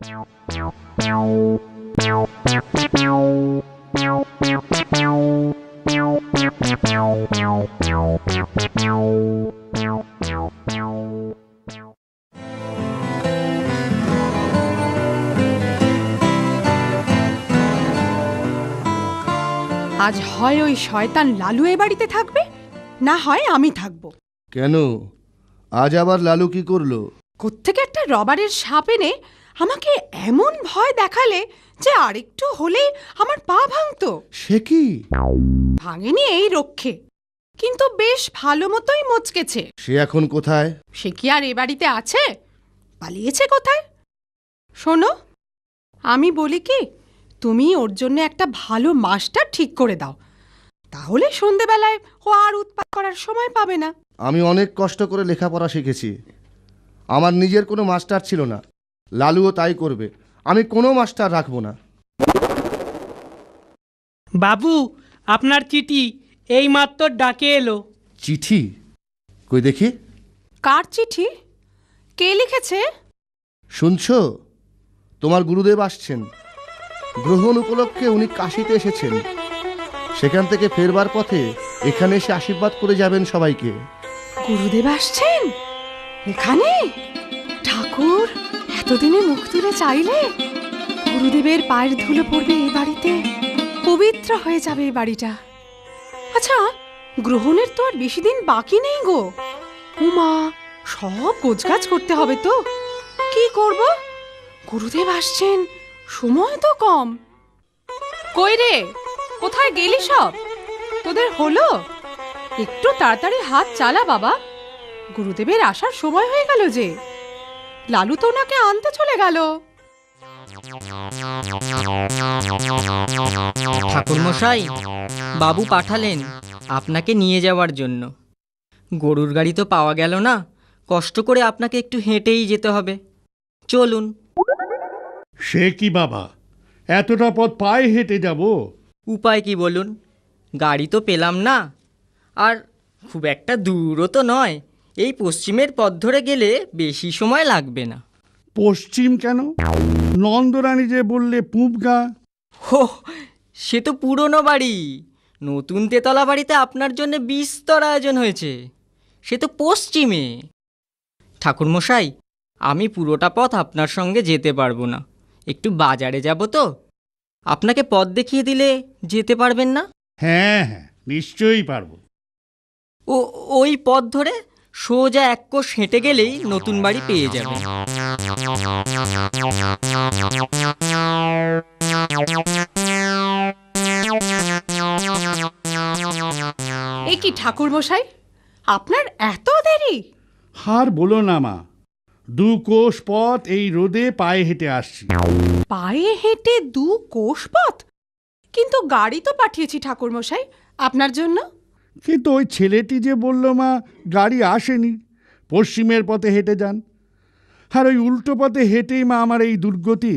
আজ হয় ওই শয়তান লালু এ বাড়িতে থাকবে, না হয় আমি থাকবো। কেন, আজ আবার লালু কি করলো? কোত্থেকে একটা রবারের সাপ এনে আমাকে এমন ভয় দেখালে যে আরেকটু হলেই আমার পা ভাঙতো। সে কি? ভাঙেনি এই রক্ষে, কিন্তু বেশ ভালো মতোই মচকেছে। সে এখন কোথায়? সে কি আর এ বাড়িতে আছে? পালিয়েছে কোথায়? শোনো, আমি বলি কি, তুমি ওর জন্য একটা ভালো মাস্টার ঠিক করে দাও, তাহলে সন্ধেবেলায় ও আর উৎপাত করার সময় পাবে না। আমি অনেক কষ্ট করে লেখাপড়া শিখেছি, আমার নিজের কোনো মাস্টার ছিল না। লালুও তাই করবে, আমি কোনো মাস্টার রাখবো না। বাবু, আপনার চিঠি এইমাত্র ডাকে এলো। চিঠি? কই দেখি। কার চিঠি? কে লিখেছে? শুনছো, তোমার গুরুদেব আসছেন। গ্রহণ উপলক্ষে উনি কাশিতে এসেছেন, সেখান থেকে ফেরবার পথে এখানে এসে আশীর্বাদ করে যাবেন সবাইকে। গুরুদেব আসছেন এখানে? ঠাকুর এতদিনে মুখ তুলে চাইলে গুরুদেবের পায়ের ধুলো পড়বে এই বাড়িতে, পবিত্র হয়ে যাবে এই বাড়িটা। আচ্ছা, গ্রহণের তো আর বেশি দিন বাকি নেই গো। উমা, সব গোছগাছ করতে হবে তো। কি করব? গুরুদেব আসছেন, সময় তো কম। কই রে, কোথায় গেলি সব? তোদের হলো? একটু তাড়াতাড়ি হাত চালা বাবা, গুরুদেবের আসার সময় হয়ে গেল যে। লালু তো ওনাকে আনতে চলে গেল। ঠাকুরমশাই, বাবু পাঠালেন আপনাকে নিয়ে যাওয়ার জন্য। গরুর গাড়ি তো পাওয়া গেল না, কষ্ট করে আপনাকে একটু হেঁটেই যেতে হবে। চলুন। সে কি বাবা, এতটা পথ পায়ে হেঁটে যাব? উপায় কি বলুন, গাড়ি তো পেলাম না। আর খুব একটা দূরও তো নয়, এই পশ্চিমের পথ ধরে গেলে বেশি সময় লাগবে না। পশ্চিম কেন? নন্দরানী যে বললে পূবগা। হো, সে তো পুরনো বাড়ি। নতুন তেতলা বাড়িতে আপনার জন্য বিস্তর আয়োজন হয়েছে, সে তো পশ্চিমে। ঠাকুরমশাই, আমি পুরোটা পথ আপনার সঙ্গে যেতে পারবো না, একটু বাজারে যাব তো। আপনাকে পথ দেখিয়ে দিলে যেতে পারবেন না? হ্যাঁ হ্যাঁ, নিশ্চয়ই পারবো। ওই পথ ধরে সোজা এক কোষ হেঁটে গেলেই নতুন বাড়ি পেয়ে যাবেন। এ কি ঠাকুর মশাই, আপনার এত দেরি? আর বলো না মা, 2 কোষ পথ এই রোদে পায়ে হেঁটে আসছি। পায়ে হেঁটে 2 কোষ পথ? কিন্তু গাড়ি তো পাঠিয়েছি ঠাকুর মশাই আপনার জন্য। কিন্তু ওই ছেলেটি যে বলল মা গাড়ি আসেনি, পশ্চিমের পথে হেঁটে যান। আর ওই উল্টো পথে হেঁটেই মা আমার এই দুর্গতি।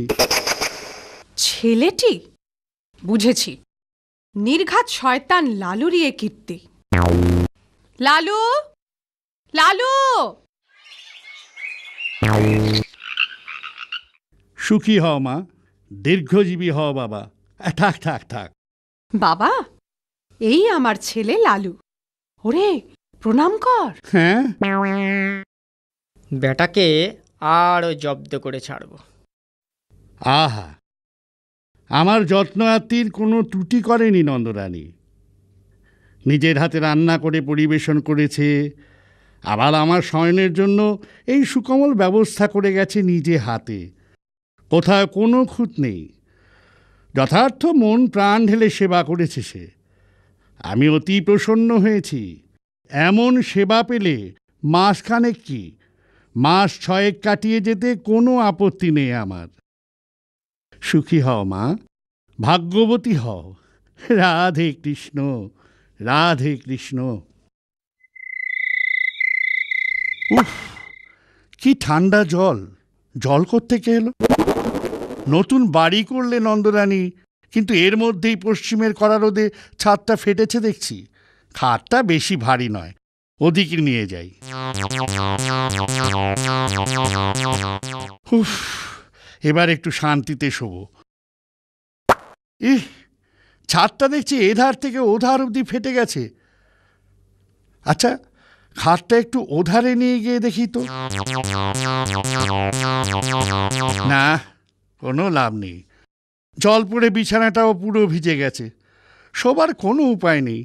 ছেলেটি? বুঝেছি, নির্ঘাত শয়তান লালুরই এ কীর্তি। লালু, লালু! সুখী হও মা, দীর্ঘজীবী হও বাবা। থাক থাক থাক। বাবা, এই আমার ছেলে লালু। ওরে, প্রণাম কর। হ্যাঁ, বেটাকে আরও জব্দ করে ছাড়ব। আহা, আমার যত্ন আত্মীর কোনো ত্রুটি করেনি নন্দরানী। নিজের হাতে রান্না করে পরিবেশন করেছে, আবার আমার শয়নের জন্য এই সুকোমল ব্যবস্থা করে গেছে নিজে হাতে। কোথাও কোনো খুঁত নেই, যথার্থ মন প্রাণ ঢেলে সেবা করেছে সে। আমি অতি প্রসন্ন হয়েছি। এমন সেবা পেলে মাসখানেক কি, মাস 6 কাটিয়ে যেতে কোনো আপত্তি নেই আমার। সুখী হও মা, ভাগ্যবতী হও। রাধে কৃষ্ণ, রাধে কৃষ্ণ। উফ, কি ঠান্ডা জল! জল কোত্থেকে এলো? নতুন বাড়ি করলে নন্দরানী, কিন্তু এর মধ্যেই পশ্চিমের কড়া রোদে ছাদটা ফেটেছে দেখছি। খাটটা বেশি ভারী নয়, ওদিকে নিয়ে যাই। উফ, এবার একটু শান্তিতে শোবো। ইহ, ছাদটা দেখছি এধার থেকে ওধার অবধি ফেটে গেছে। আচ্ছা, খাটটা একটু ওধারে নিয়ে গিয়ে দেখি তো। না, কোনো লাভ নেই। জল পড়ে বিছানাটাও পুরো ভিজে গেছে। শোবার কোনো উপায় নেই।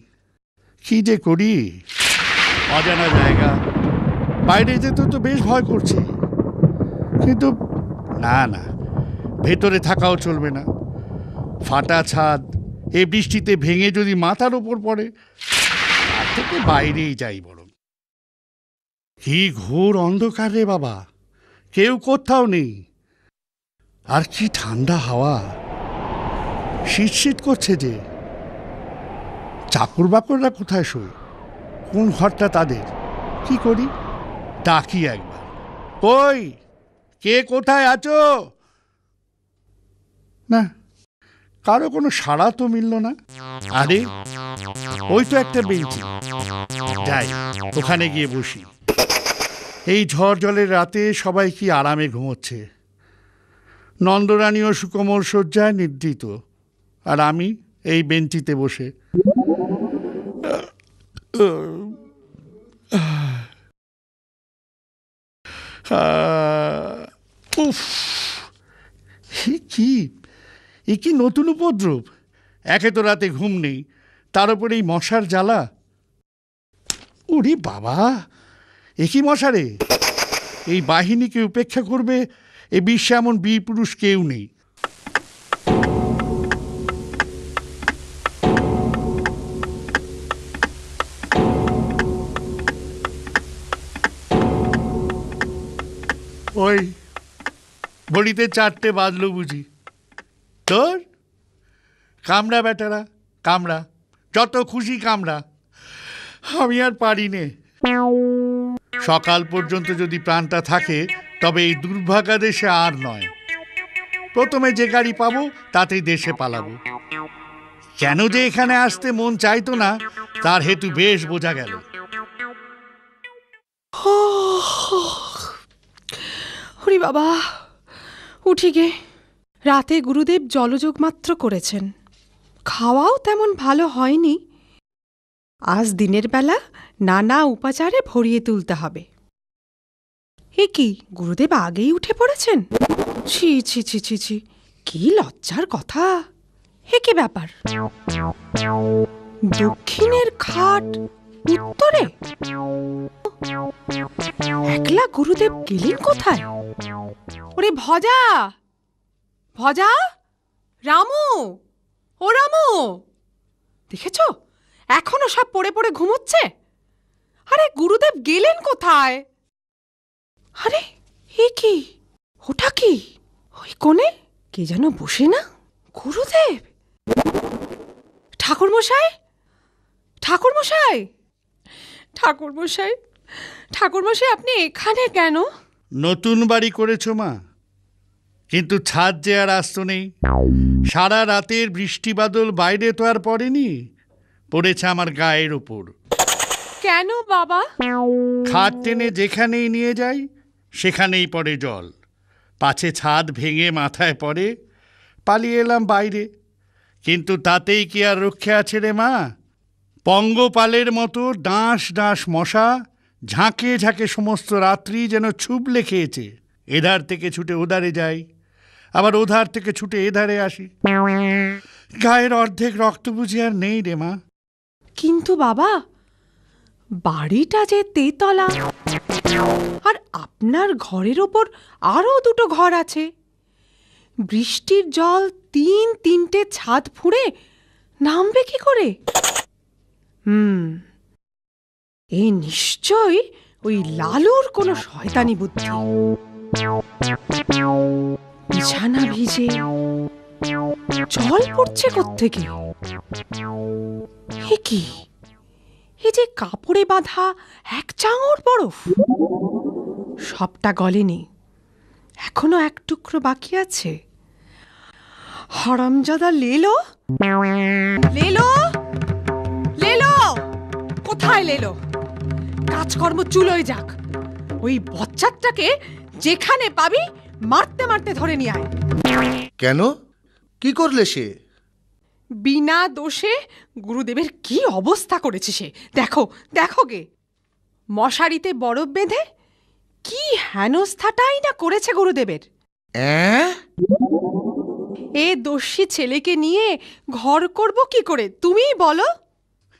কি যে করি, অজানা জায়গা, বাইরে যেতে তো বেশ ভয় করছে। কিন্তু না না, ভেতরে থাকাও চলবে না। ফাটা ছাদ এই বৃষ্টিতে ভেঙে যদি মাথার ওপর পড়ে, তার থেকে বাইরেই যাই বরং। কি ঘোর অন্ধকার রে বাবা, কেউ কোথাও নেই। আর কি ঠান্ডা হাওয়া, শীত শীত করছে যে। চাকর বাকররা কোথায় শোয়, কোন ঘরটা তাদের? কি করি, ডাকি একবার। কই, কে কোথায় আছো? না, কারো কোনো সাড়া তো মিলল না। আরে, ওই তো একটা বেঞ্চি, যাই ওখানে গিয়ে বসি। এই ঝড় জলের রাতে সবাই কি আরামে ঘুমোচ্ছে। নন্দরানী ও সুকোমল শয্যায় নিদ্রিত, আর আমি এই বেঞ্চিতে বসে। উফ, এ কি নতুন উপদ্রব! একে তো রাতে ঘুম নেই, তার উপরে এই মশার জ্বালা। ওরে বাবা, এ কি মশারে! এই বাহিনীকে উপেক্ষা করবে এ বিশ্বে এমন বীর পুরুষ কেউ নেই। ওই ঘড়িতে 4টে বাজলো বুঝি। তোর কামড়া বেটারা, কামড়া, যত খুশি কামড়া, আমি আর পারি নে। সকাল পর্যন্ত যদি প্রাণটা থাকে, তবে এই দুর্ভাগা দেশে আর নয়। প্রথমে যে গাড়ি পাবো তাতেই দেশে পালাবো। কেন যে এখানে আসতে মন চাইতো না, তার হেতু বেশ বোঝা গেল। হরি বাবা, উঠি গে। রাতে গুরুদেব জলযোগ মাত্র করেছেন, খাওয়াও তেমন ভালো হয়নি। আজ দিনের বেলা নানা উপাচারে ভরিয়ে তুলতে হবে। এ কি, গুরুদেব আগেই উঠে পড়েছেন? ছি ছি ছি ছি ছি, কি লজ্জার কথা! হে কি ব্যাপার, দক্ষিণের খাট উত্তরে? একলা গুরুদেব গেলেন কোথায়? ওরে ভজা, ভজা, রামু, ও রামু, দেখেছ এখনো সব পড়ে পড়ে ঘুমোচ্ছে। আরে গুরুদেব গেলেন কোথায়? আরে এ কি, ওটা কি? ওই কোণে কে যেন বসে না? গুরুদেব! ঠাকুরমশাই, ঠাকুরমশাই, ঠাকুরমশাই, ঠাকুরমশাই, আপনি এখানে কেন? নতুন বাড়ি করেছ মা, কিন্তু ছাদ যে আর আস্ত নেই। সারা রাতের বৃষ্টি বাদল বাইরে তো আর পড়েনি, পড়েছে আমার গায়ের ওপর। কেন বাবা? খাট টেনে যেখানেই নিয়ে যাই, সেখানেই পড়ে জল। পাছে ছাদ ভেঙে মাথায় পড়ে, পালিয়ে এলাম বাইরে। কিন্তু তাতেই কি আর রক্ষে আছে রে মা? পঙ্গপালের মতো ডাঁশ ডাঁশ মশা ঝাঁকে ঝাঁকে সমস্ত রাত্রি যেন ছুবলে খেয়েছে। এধার থেকে ছুটে ওধারে যাই, আবার ওধার থেকে ছুটে এধারে আসি। গায়ের অর্ধেক রক্ত বুঝি আর নেই রে মা। কিন্তু বাবা, বাড়িটা যে তেতলা, আর আপনার ঘরের ওপর আরো 2টো ঘর আছে। বৃষ্টির জল 3-3টে ছাদ ফুঁড়ে নামবে কি করে? এই নিশ্চয়ই ওই লালুর কোনো শয়তানি বুদ্ধি। বিছানা ভিজে, জল পড়ছে কোত্থেকে? এ কি, এই যে কাপড়ে বাঁধা 1 চাঙড় বরফ, সবটা গলেনি, এখনো 1 টুকরো বাকি আছে। হারামজাদা লেলো, লেলো, লেলো, কোথায় লেলো? কাজকর্ম চুলোয় যাক, ওই বচ্চাটাকে যেখানে পাবি মারতে মারতে ধরে নিয়ে আয়। কেন? কি করলে সে? বিনা দোষে গুরুদেবের কি অবস্থা করেছে সে, দেখো দেখো গে। মশারিতে বরফ বেঁধে কি হেনস্থাটাই না করেছে গুরুদেবের। এ দোষী ছেলেকে নিয়ে ঘর করব কি করে তুমিই বলো?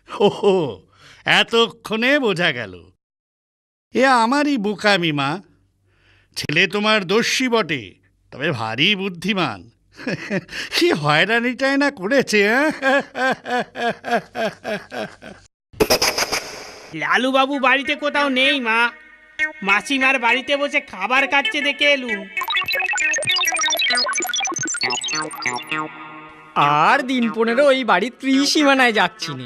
ওহো, এতক্ষণে বোঝা গেল। এ আমারই বোকামি মা। ছেলে তোমার দস্যি বটে, তবে ভারী বুদ্ধিমান। কি হয়রানিটাই না করেছে। লালুবাবু বাড়িতে কোথাও নেই মা, মাসিমার বাড়িতে বসে খাবার খাচ্ছে দেখে এলুম। আর দিন 15 ওই বাড়ির ত্রিসীমানায় যাচ্ছি নে।